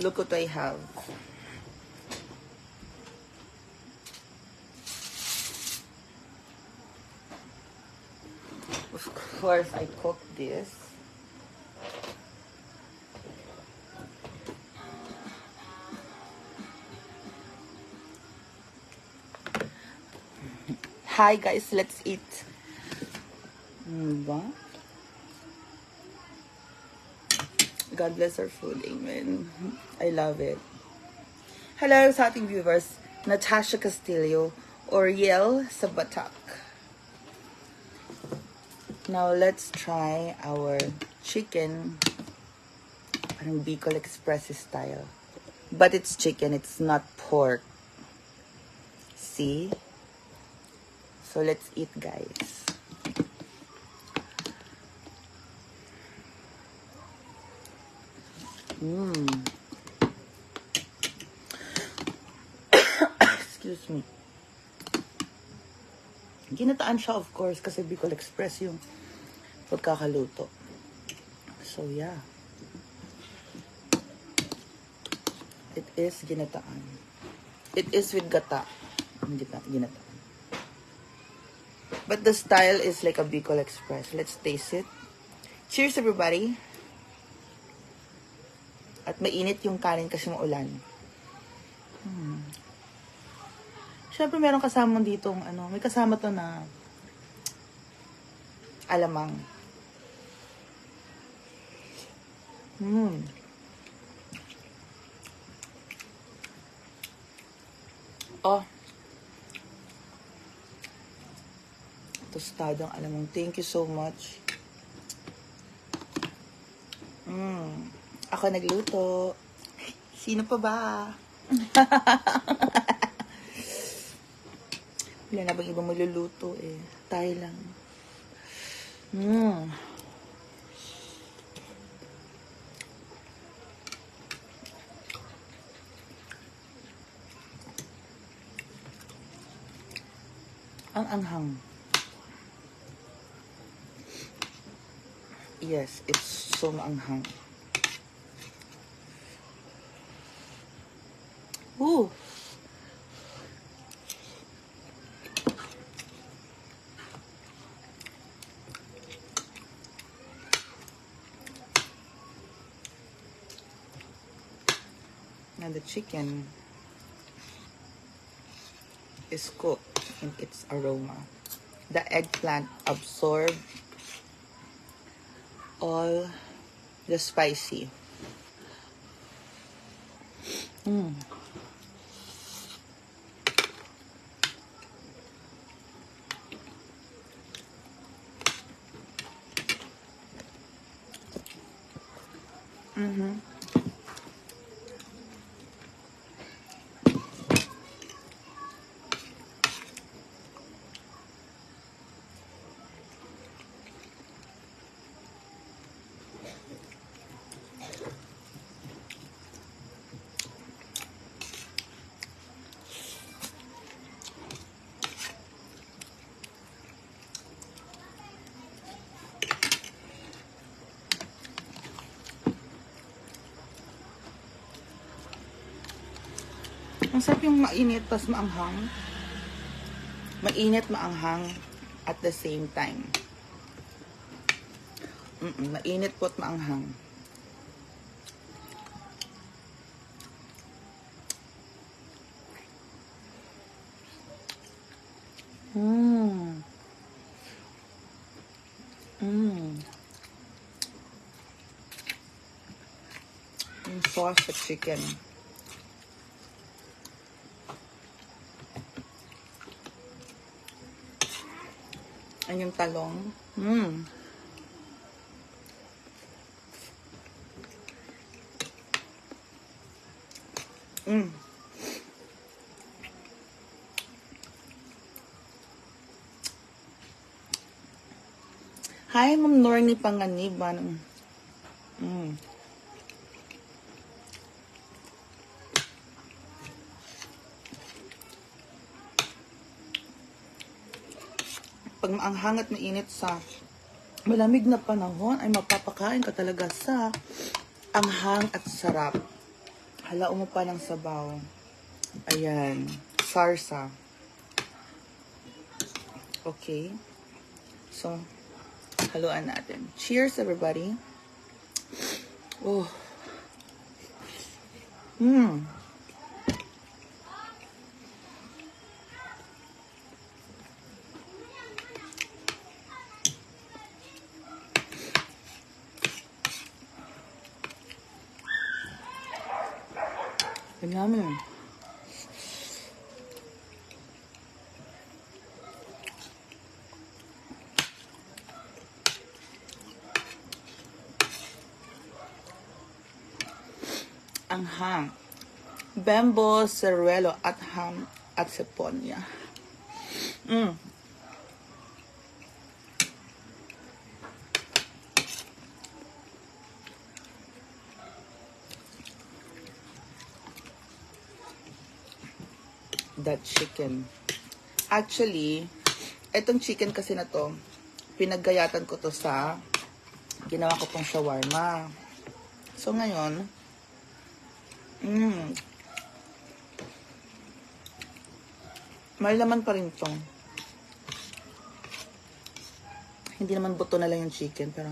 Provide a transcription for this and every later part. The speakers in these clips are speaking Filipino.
Look what I have. Of course, I cooked this. Hi guys, let's eat. Ba? God bless our food. Amen. I love it. Hello sa ating viewers. Natasha Castillo, Oriel sa Batak. Now let's try our chicken. Parang Bicol Express style. But it's chicken, it's not pork. See? So let's eat, guys. Excuse me. Ginataan siya, of course, kasi Bicol Express yung pagkakaluto. So, yeah. It is ginataan. It is with gata. Ginataan. But the style is like a Bicol Express. Let's taste it. Cheers, everybody. At mainit yung kanin kasi maulan. Siyempre, meron kasama ditong, may kasama to na alamang. Oh. Tostadong alamang. Thank you so much. Ako nagluto. Sino pa ba? Wala na bang ibang maluluto eh. Tayo lang. Ang anghang. Yes, it's so maanghang. Ooh. Now the chicken is cooked in its aroma. The eggplant absorbed all the spicy. Ang sarap yung mainit tas maanghang. Mainit, maanghang at the same time. Mainit po at maanghang. Yung sauce sa chicken. Ang yung talong. Hi, Ma'am Nornie Panganiban. Pag maanghang at mainit sa malamig na panahon, ay mapapakain ka talaga sa anghang at sarap. Halaan mo pa ng sabaw. Ayan. Sarsa. Okay. So, haluan natin. Cheers, everybody. Oh. Yummy. Ang ham. Bembo, ceruelo, at ham at seponia. That chicken. Actually, etong chicken kasi na to, pinaggayatan ko to sa ginawa ko pong shawarma. So ngayon, may laman pa rin to. Hindi naman buto na lang yung chicken, pero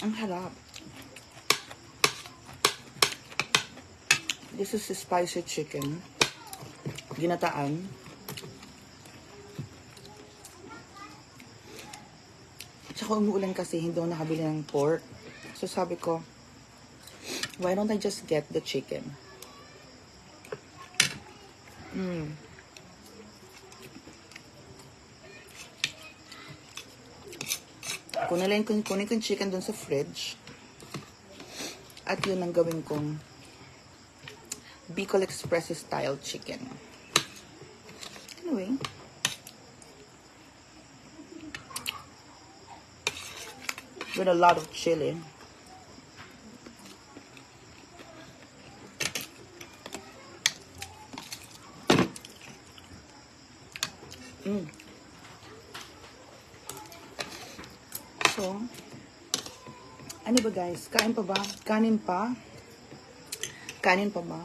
ang harap. This is a spicy chicken. Ginataan. Tsaka umuulan kasi hindi ako nakabili ng pork. So sabi ko, why don't I just get the chicken? Kunin ko yung chicken dun sa fridge. At yun ang gawin kong Bicol Express style chicken. Anyway. With a lot of chili. So, ano ba guys? Kain pa ba? Kanin pa? Kanin pa ba?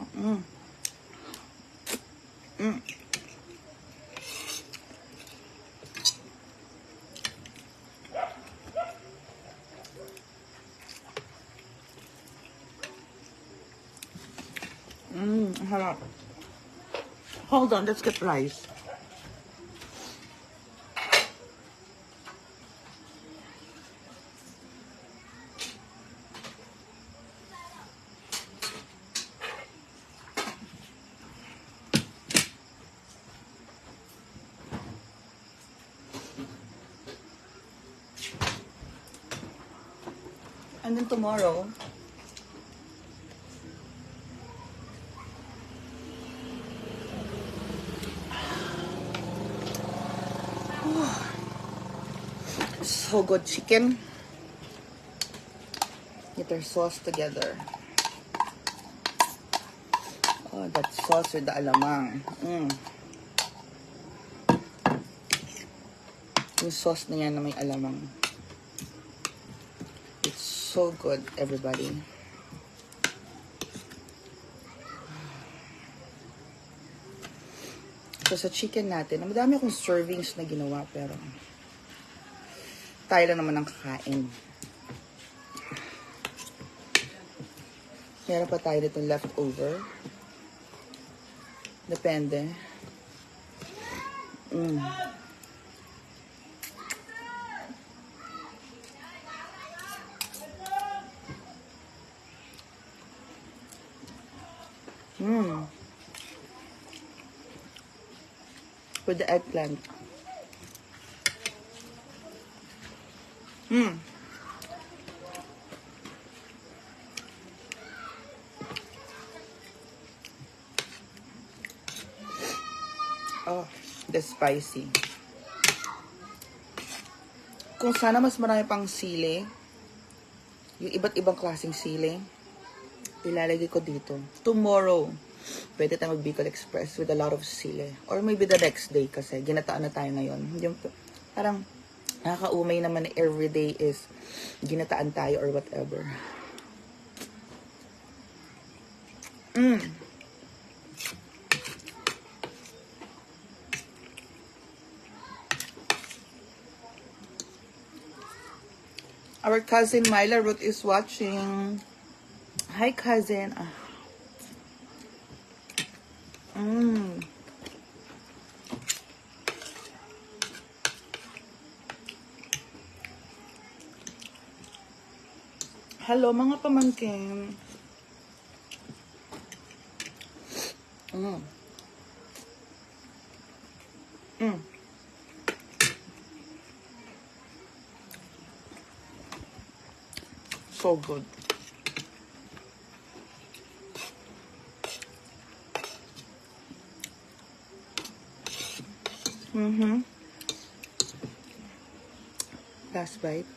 Harap. Hold on, let's get rice. And then tomorrow, so good chicken. Get their sauce together. Oh, that sauce with the alamang. Yung sauce na yan na may alamang. So good, everybody. So, sa chicken natin, madami akong servings na ginawa, pero tayo lang naman ang kakain. Meron pa tayo dito leftover. Depende. With the eggplant. Oh, the spicy. Kung sana mas marami pang sili, yung iba't ibang klaseng sili, ilalagay ko dito. Tomorrow, pwede tayo mag-Bicol Express with a lot of sili. Or maybe the next day kasi ginataan na tayo ngayon. Yung, parang Nakakaumay naman na everyday is ginataan tayo or whatever. Our cousin Myla Ruth is watching. Hi, cousin. Hello, mga pamangkin. So good. Last bite.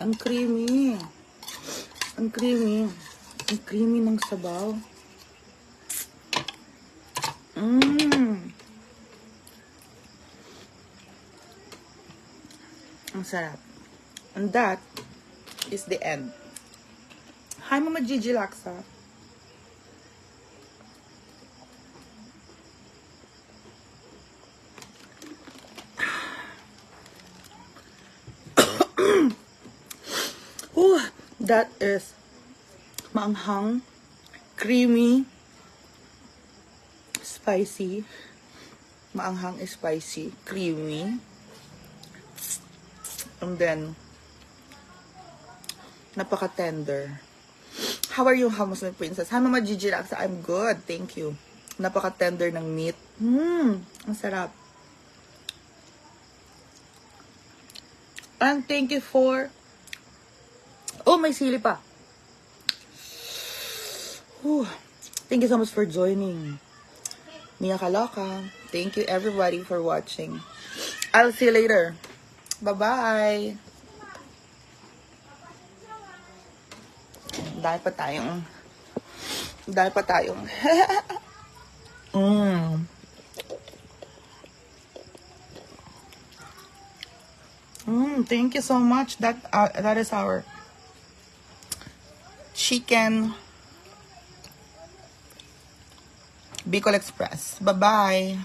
Ang creamy. Ang creamy. Ang creamy ng sabaw. Ang sarap. And that is the end. Hi, Mama Gigi Laksa. That is maanghang, creamy, spicy. Maanghang, spicy, creamy. And then, napaka-tender. How are you, Hummus My Princess? Hi, Mama Gigi Laksa. I'm good. Thank you. Napaka-tender ng meat. Ang sarap. And thank you for... Oh, may sili pa. Thank you so much for joining. Mia Kaloka. Thank you everybody for watching. I'll see you later. Bye-bye. Dahil pa tayong. Thank you so much. That is our chicken Bicol Express. Bye-bye.